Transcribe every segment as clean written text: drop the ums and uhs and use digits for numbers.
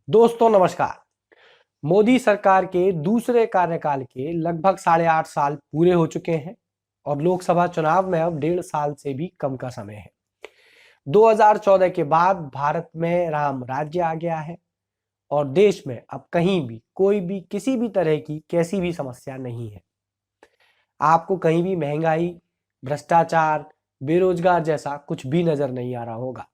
दोस्तों नमस्कार। मोदी सरकार के दूसरे कार्यकाल के लगभग 8.5 साल पूरे हो चुके हैं और लोकसभा चुनाव में अब 1.5 साल से भी कम का समय है। 2014 के बाद भारत में राम राज्य आ गया है और देश में अब कहीं भी कोई भी किसी भी तरह की कैसी भी समस्या नहीं है। आपको कहीं भी महंगाई, भ्रष्टाचार, बेरोजगार जैसा कुछ भी नजर नहीं आ रहा होगा।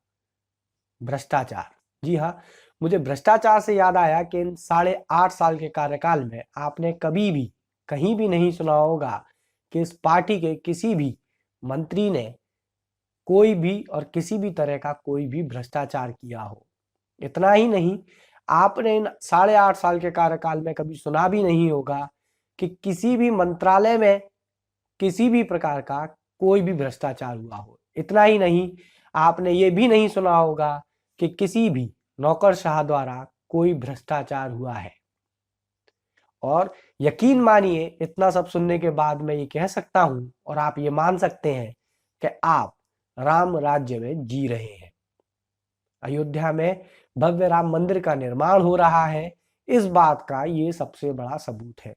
भ्रष्टाचार, जी हाँ, मुझे भ्रष्टाचार से याद आया कि इन 8.5 साल के कार्यकाल में आपने कभी भी कहीं भी नहीं सुना होगा कि इस पार्टी के किसी भी मंत्री ने कोई भी और किसी भी तरह का कोई भी भ्रष्टाचार किया हो। इतना ही नहीं, आपने इन 8.5 साल के कार्यकाल में कभी सुना भी नहीं होगा कि किसी भी मंत्रालय में किसी भी प्रकार का कोई भी भ्रष्टाचार हुआ हो। इतना ही नहीं, आपने ये भी नहीं सुना होगा कि किसी भी नौकरशाह द्वारा कोई भ्रष्टाचार हुआ है। और यकीन मानिए, इतना सब सुनने के बाद मैं ये कह सकता हूं और आप ये मान सकते हैं कि आप राम राज्य में जी रहे हैं। अयोध्या में भव्य राम मंदिर का निर्माण हो रहा है, इस बात का ये सबसे बड़ा सबूत है।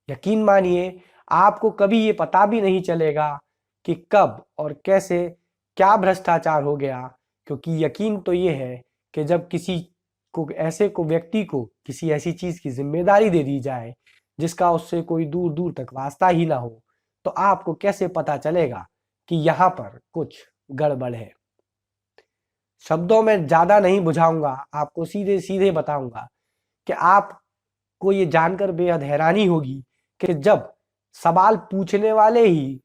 यकीन मानिए, आपको कभी ये पता भी नहीं चलेगा कि कब और कैसे क्या भ्रष्टाचार हो गया, क्योंकि यकीन तो ये है कि जब किसी को ऐसे को व्यक्ति को किसी ऐसी चीज की जिम्मेदारी दे दी जाए जिसका उससे कोई दूर दूर तक वास्ता ही ना हो, तो आपको कैसे पता चलेगा कि यहाँ पर कुछ गड़बड़ है। शब्दों में ज्यादा नहीं बुझाऊंगा, आपको सीधे सीधे बताऊंगा कि आपको ये जानकर बेहद हैरानी होगी कि जब सवाल पूछने वाले ही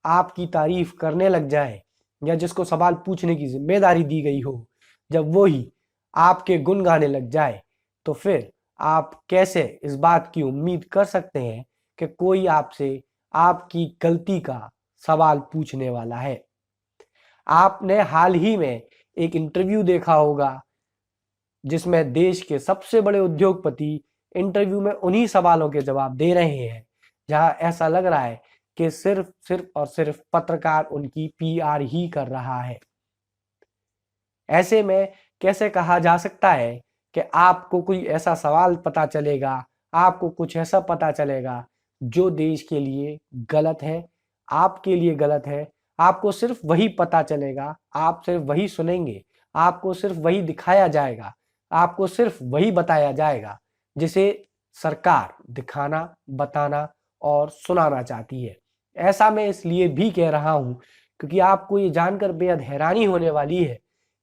आपकी तारीफ करने लग जाए या जिसको सवाल पूछने की जिम्मेदारी दी गई हो, जब वो ही आपके गुण गाने लग जाए, तो फिर आप कैसे इस बात की उम्मीद कर सकते हैं कि कोई आपसे आपकी गलती का सवाल पूछने वाला है। आपने हाल ही में एक इंटरव्यू देखा होगा जिसमें देश के सबसे बड़े उद्योगपति इंटरव्यू में उन्हीं सवालों के जवाब दे रहे हैं जहां ऐसा लग रहा है कि सिर्फ सिर्फ और सिर्फ पत्रकार उनकी पीआर ही कर रहा है। ऐसे में कैसे कहा जा सकता है कि आपको कोई ऐसा सवाल पता चलेगा, आपको कुछ ऐसा पता चलेगा जो देश के लिए गलत है, आपके लिए गलत है। आपको सिर्फ वही पता चलेगा, आप सिर्फ वही सुनेंगे, आपको सिर्फ वही दिखाया जाएगा, आपको सिर्फ वही बताया जाएगा जिसे सरकार दिखाना, बताना और सुनाना चाहती है। ऐसा मैं इसलिए भी कह रहा हूं क्योंकि आपको ये जानकर बेहद हैरानी होने वाली है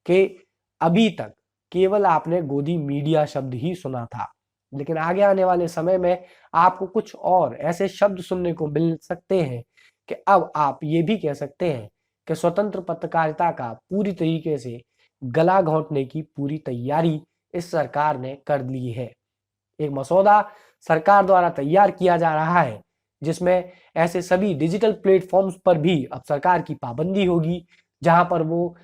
कि अभी तक केवल आपने गोदी मीडिया शब्द ही सुना था, लेकिन आगे आने वाले समय में आपको कुछ और ऐसे शब्द सुनने को मिल सकते हैं कि अब आप ये भी कह सकते हैं कि स्वतंत्र पत्रकारिता का पूरी तरीके से गला घोंटने की पूरी तैयारी इस सरकार ने कर ली है। एक मसौदा सरकार द्वारा तैयार किया जा रहा है जिसमें ऐसे सभी डिजिटल प्लेटफॉर्म्स पर भी अब सरकार की पाबंदी होगी जहां पर वो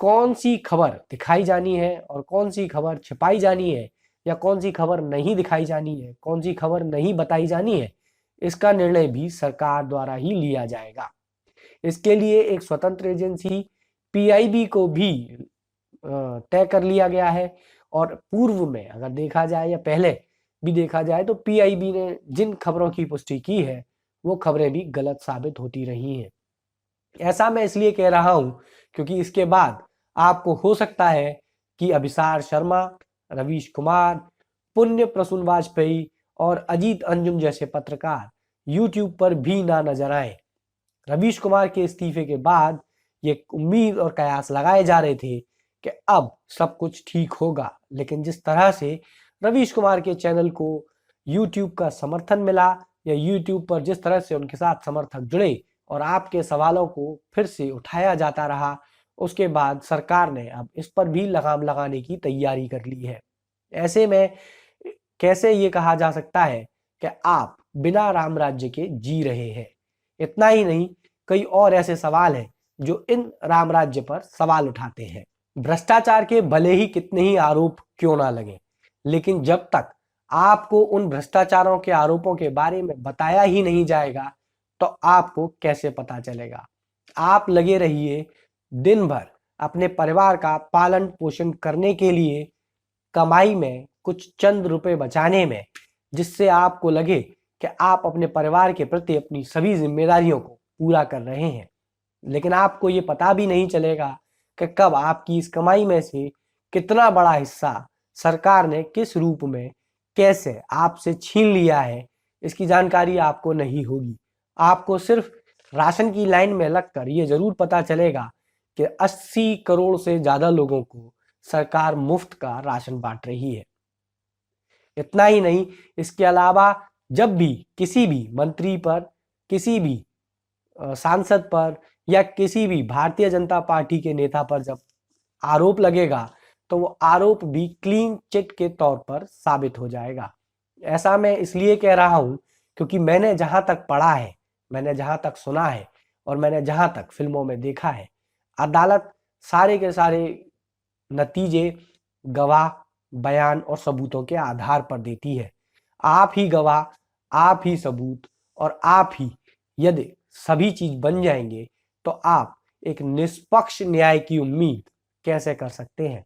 कौन सी खबर दिखाई जानी है और कौन सी खबर छिपाई जानी है या कौन सी खबर नहीं दिखाई जानी है, कौन सी खबर नहीं बताई जानी है, इसका निर्णय भी सरकार द्वारा ही लिया जाएगा। इसके लिए एक स्वतंत्र एजेंसी पीआईबी को भी तय कर लिया गया है और पूर्व में अगर देखा जाए या पहले भी देखा जाए तो पीआईबी ने जिन खबरों की पुष्टि की है वो खबरें भी गलत साबित होती रही हैं। ऐसा मैं इसलिए कह रहा हूं क्योंकि इसके बाद आपको हो सकता है कि अभिसार शर्मा, रवीश कुमार, पुण्य प्रसून वाजपेयी और अजीत अंजुम जैसे पत्रकार यूट्यूब पर भी ना नजर आए। रवीश कुमार के इस्तीफे के बाद ये उम्मीद और कयास लगाए जा रहे थे कि अब सब कुछ ठीक होगा, लेकिन जिस तरह से रवीश कुमार के चैनल को यूट्यूब का समर्थन मिला या यूट्यूब पर जिस तरह से उनके साथ समर्थक जुड़े और आपके सवालों को फिर से उठाया जाता रहा, उसके बाद सरकार ने अब इस पर भी लगाम लगाने की तैयारी कर ली है। ऐसे में कैसे ये कहा जा सकता है कि आप बिना राम राज्य के जी रहे हैं। इतना ही नहीं, कई और ऐसे सवाल हैं जो इन राम राज्य पर सवाल उठाते हैं। भ्रष्टाचार के भले ही कितने ही आरोप क्यों ना लगे, लेकिन जब तक आपको उन भ्रष्टाचारों के आरोपों के बारे में बताया ही नहीं जाएगा तो आपको कैसे पता चलेगा। आप लगे रहिए दिन भर अपने परिवार का पालन पोषण करने के लिए कमाई में कुछ चंद रुपए बचाने में, जिससे आपको लगे कि आप अपने परिवार के प्रति अपनी सभी जिम्मेदारियों को पूरा कर रहे हैं, लेकिन आपको ये पता भी नहीं चलेगा कि कब आपकी इस कमाई में से कितना बड़ा हिस्सा सरकार ने किस रूप में कैसे आपसे छीन लिया है, इसकी जानकारी आपको नहीं होगी। आपको सिर्फ राशन की लाइन में लगकर ये जरूर पता चलेगा कि 80 करोड़ से ज्यादा लोगों को सरकार मुफ्त का राशन बांट रही है। इतना ही नहीं, इसके अलावा जब भी किसी भी मंत्री पर, किसी भी सांसद पर या किसी भी भारतीय जनता पार्टी के नेता पर जब आरोप लगेगा तो वो आरोप भी क्लीन चिट के तौर पर साबित हो जाएगा। ऐसा मैं इसलिए कह रहा हूं क्योंकि मैंने जहां तक पढ़ा है, मैंने जहां तक सुना है और मैंने जहां तक फिल्मों में देखा है, अदालत सारे के सारे नतीजे गवाह, बयान और सबूतों के आधार पर देती है। आप ही गवाह, आप ही सबूत और आप ही यदि सभी चीज बन जाएंगे तो आप एक निष्पक्ष न्याय की उम्मीद कैसे कर सकते हैं।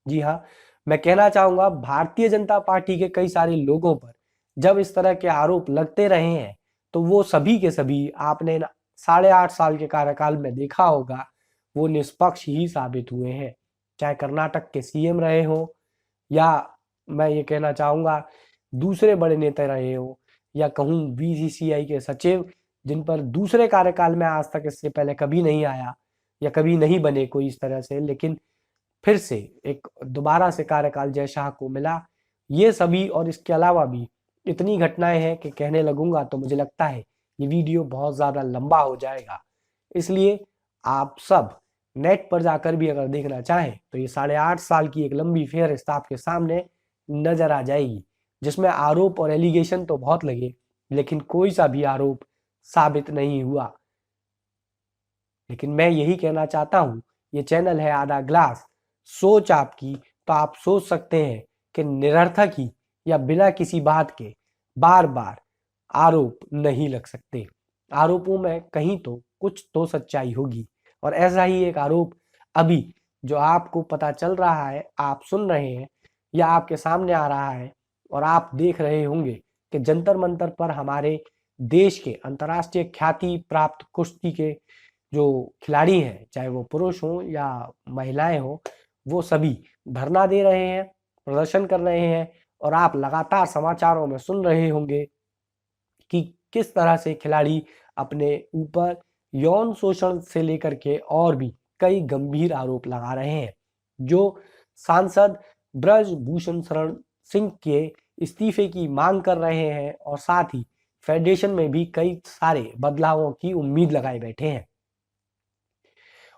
जी हाँ, मैं कहना चाहूंगा भारतीय जनता पार्टी के कई सारे लोगों पर जब इस तरह के आरोप लगते रहे हैं तो वो सभी के सभी आपने 8.5 साल के कार्यकाल में देखा होगा वो निष्पक्ष ही साबित हुए हैं। चाहे कर्नाटक के सीएम रहे हो या मैं ये कहना चाहूंगा दूसरे बड़े नेता रहे हो या कहूँ बीसीसीआई के सचिव, जिन पर दूसरे कार्यकाल में आज तक इससे पहले कभी नहीं आया या कभी नहीं बने कोई इस तरह से, लेकिन फिर से एक दोबारा से कार्यकाल जय शाह को मिला। ये सभी और इसके अलावा भी इतनी घटनाएं हैं कि कहने लगूंगा तो मुझे लगता है ये वीडियो बहुत ज़्यादा लंबा हो जाएगा। इसलिए आप सब नेट पर जाकर भी अगर देखना चाहें तो ये 8.5 साल की एक लंबी फेहरिस्त आपके सामने नजर आ जाएगी, जिसमें आरोप और एलिगेशन तो बहुत लगे लेकिन कोई सा भी आरोप साबित नहीं हुआ। लेकिन मैं यही कहना चाहता हूँ, ये चैनल है आधा ग्लास, सोच आपकी, तो आप सोच सकते हैं कि निरर्थक ही या बिना किसी बात के बार बार आरोप नहीं लग सकते। आरोपों में कहीं तो कुछ तो सच्चाई होगी और ऐसा ही एक आरोप अभी जो आपको पता चल रहा है, आप सुन रहे हैं या आपके सामने आ रहा है और आप देख रहे होंगे कि जंतर मंतर पर हमारे देश के अंतर्राष्ट्रीय ख्याति प्राप्त कुश्ती के जो खिलाड़ी हैं, चाहे वो पुरुष हों या महिलाएं हों, वो सभी धरना दे रहे हैं, प्रदर्शन कर रहे हैं और आप लगातार समाचारों में सुन रहे होंगे कि किस तरह से खिलाड़ी अपने ऊपर यौन शोषण से लेकर के और भी कई गंभीर आरोप लगा रहे हैं, जो सांसद ब्रजभूषण शरण सिंह के इस्तीफे की मांग कर रहे हैं और साथ ही फेडरेशन में भी कई सारे बदलावों की उम्मीद लगाए बैठे हैं।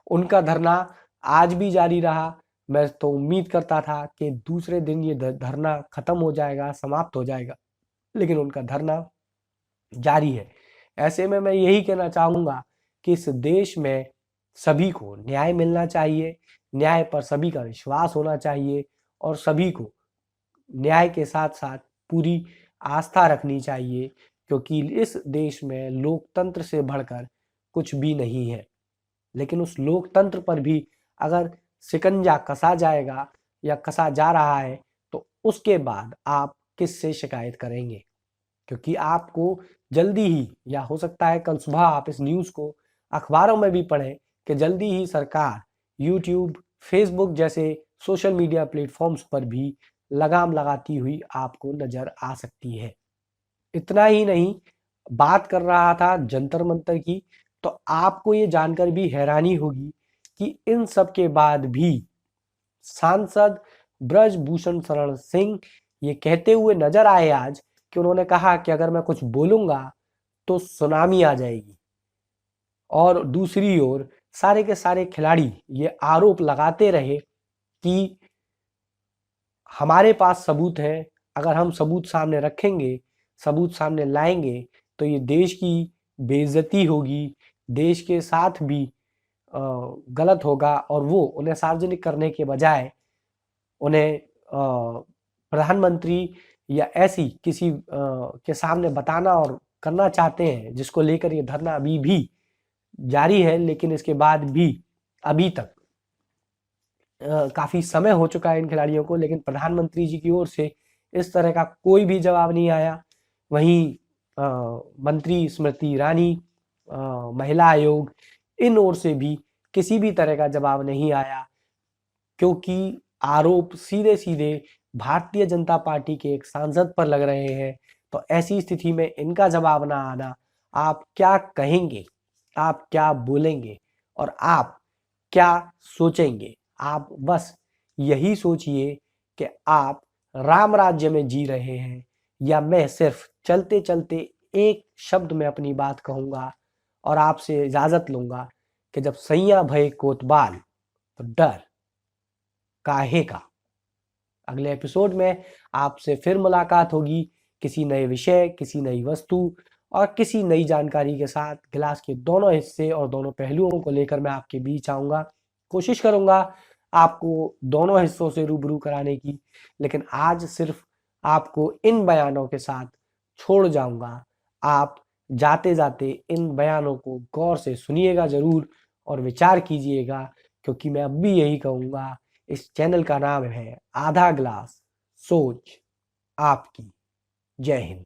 उनका धरना आज भी जारी रहा। मैं तो उम्मीद करता था कि दूसरे दिन ये धरना खत्म हो जाएगा, समाप्त हो जाएगा, लेकिन उनका धरना जारी है। ऐसे में मैं यही कहना चाहूंगा कि इस देश में सभी को न्याय मिलना चाहिए, न्याय पर सभी का विश्वास होना चाहिए और सभी को न्याय के साथ साथ पूरी आस्था रखनी चाहिए, क्योंकि इस देश में लोकतंत्र से बढ़कर कुछ भी नहीं है। लेकिन उस लोकतंत्र पर भी अगर शिकंजा कसा जाएगा या कसा जा रहा है तो उसके बाद आप किससे शिकायत करेंगे, क्योंकि आपको जल्दी ही या हो सकता है कल सुबह आप इस न्यूज़ को अखबारों में भी पढ़ें कि जल्दी ही सरकार यूट्यूब, फेसबुक जैसे सोशल मीडिया प्लेटफॉर्म्स पर भी लगाम लगाती हुई आपको नजर आ सकती है। इतना ही नहीं, बात कर रहा था जंतर मंतर की, तो आपको ये जानकर भी हैरानी होगी कि इन सब के बाद भी सांसद ब्रजभूषण शरण सिंह ये कहते हुए नजर आए आज कि उन्होंने कहा कि अगर मैं कुछ बोलूंगा तो सुनामी आ जाएगी। और दूसरी ओर सारे के सारे खिलाड़ी ये आरोप लगाते रहे कि हमारे पास सबूत है, अगर हम सबूत सामने रखेंगे, सबूत सामने लाएंगे तो ये देश की बेइज्जती होगी, देश के साथ भी गलत होगा और वो उन्हें सार्वजनिक करने के बजाय उन्हें प्रधानमंत्री या ऐसी किसी के सामने बताना और करना चाहते हैं, जिसको लेकर ये धरना अभी भी जारी है। लेकिन इसके बाद भी अभी तक काफी समय हो चुका है इन खिलाड़ियों को, लेकिन प्रधानमंत्री जी की ओर से इस तरह का कोई भी जवाब नहीं आया। वहीं मंत्री स्मृति ईरानी, महिला आयोग, इन ओर से भी किसी भी तरह का जवाब नहीं आया, क्योंकि आरोप सीधे सीधे भारतीय जनता पार्टी के एक सांसद पर लग रहे हैं। तो ऐसी स्थिति में इनका जवाब ना आना, आप क्या कहेंगे, आप क्या बोलेंगे और आप क्या सोचेंगे? आप बस यही सोचिए कि आप राम राज्य में जी रहे हैं, या मैं सिर्फ चलते चलते एक शब्द में अपनी बात कहूंगा और आपसे इजाजत लूंगा कि जब सैया भये कोतवाल तो डर काहे का। अगले एपिसोड में आपसे फिर मुलाकात होगी किसी नए विषय, किसी नई वस्तु और किसी नई जानकारी के साथ। गिलास के दोनों हिस्से और दोनों पहलुओं को लेकर मैं आपके बीच आऊंगा। कोशिश करूंगा आपको दोनों हिस्सों से रूबरू कराने की, लेकिन आज सिर्फ आपको इन बयानों के साथ छोड़ जाऊंगा। आप जाते जाते इन बयानों को गौर से सुनिएगा जरूर और विचार कीजिएगा, क्योंकि मैं अब भी यही कहूंगा, इस चैनल का नाम है आधा ग्लास, सोच आपकी। जय हिंद।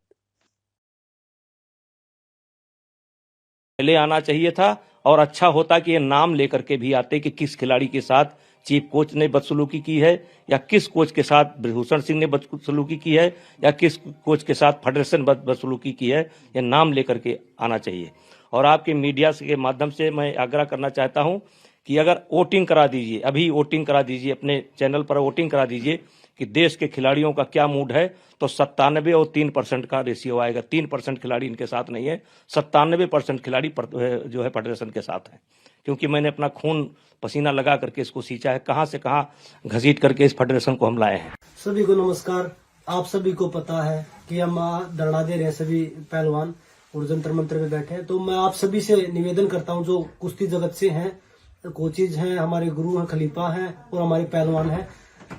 पहले आना चाहिए था, और अच्छा होता कि ये नाम लेकर के भी आते कि किस खिलाड़ी के साथ चीफ कोच ने बदसलूकी की है, या किस कोच के साथ ब्रजभूषण सिंह ने बदसलूकी की है, या किस कोच के साथ फेडरेशन बदसलूकी की है। ये नाम लेकर के आना चाहिए। और आपके मीडिया के माध्यम से मैं आग्रह करना चाहता हूं कि अगर वोटिंग करा दीजिए, अभी वोटिंग करा दीजिए, अपने चैनल पर वोटिंग करा दीजिए कि देश के खिलाड़ियों का क्या मूड है, तो 97 और 3% का रेशियो आएगा। 3% खिलाड़ी इनके साथ नहीं है, 97% खिलाड़ी जो है फेडरेशन के साथ है। क्योंकि मैंने अपना खून पसीना लगा करके इसको सींचा है, कहां से कहां घसीट करके इस फेडरेशन को हम लाए हैं। सभी को नमस्कार। आप सभी को पता है कि हम धरना दे रहे हैं, सभी पहलवान और जंतर मंत्र पे बैठे हैं। तो मैं आप सभी से निवेदन करता हूं, जो कुश्ती जगत से हैं, कोचेज हैं, हमारे गुरु हैं, खलीफा हैं और हमारे पहलवान हैं,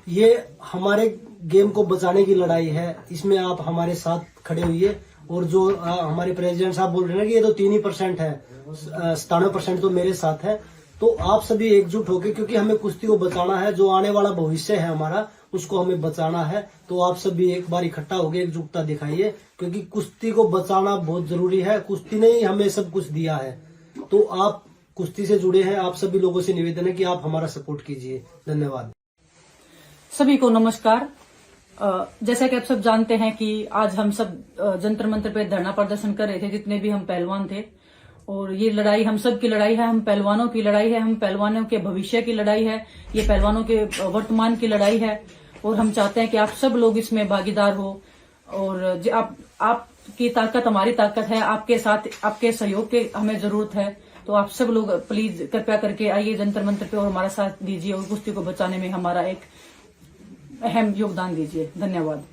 ये हमारे गेम को बचाने की लड़ाई है। इसमें आप हमारे साथ खड़े हुइए। और जो हमारे प्रेसिडेंट साहब बोल रहे हैं कि ये तो 3% है, 97% तो मेरे साथ है। तो आप सभी एकजुट होके, क्योंकि हमें कुश्ती को बचाना है, जो आने वाला भविष्य है हमारा, उसको हमें बचाना है। तो आप सभी एक बार इकट्ठा होके एकजुटता दिखाइए, क्योंकि कुश्ती को बचाना बहुत जरूरी है। कुश्ती ने ही हमें सब कुछ दिया है। तो आप कुश्ती से जुड़े हैं, आप सभी लोगों से निवेदन है कि आप हमारा सपोर्ट कीजिए। धन्यवाद। सभी को नमस्कार। जैसा कि आप सब जानते हैं कि आज हम सब जंतर मंतर पे धरना प्रदर्शन कर रहे थे, जितने भी हम पहलवान थे। और ये लड़ाई हम सब की लड़ाई है, हम पहलवानों की लड़ाई है, हम पहलवानों के भविष्य की लड़ाई है, ये पहलवानों के वर्तमान की लड़ाई है। और हम चाहते हैं कि आप सब लोग इसमें भागीदार हो। और आपकी ताकत हमारी ताकत है, आपके साथ आपके सहयोग की हमें जरूरत है। तो आप सब लोग प्लीज कृपया करके आइए जंतर मंतर पे और हमारा साथ दीजिए और कुश्ती को बचाने में हमारा एक अहम योगदान दीजिए। धन्यवाद।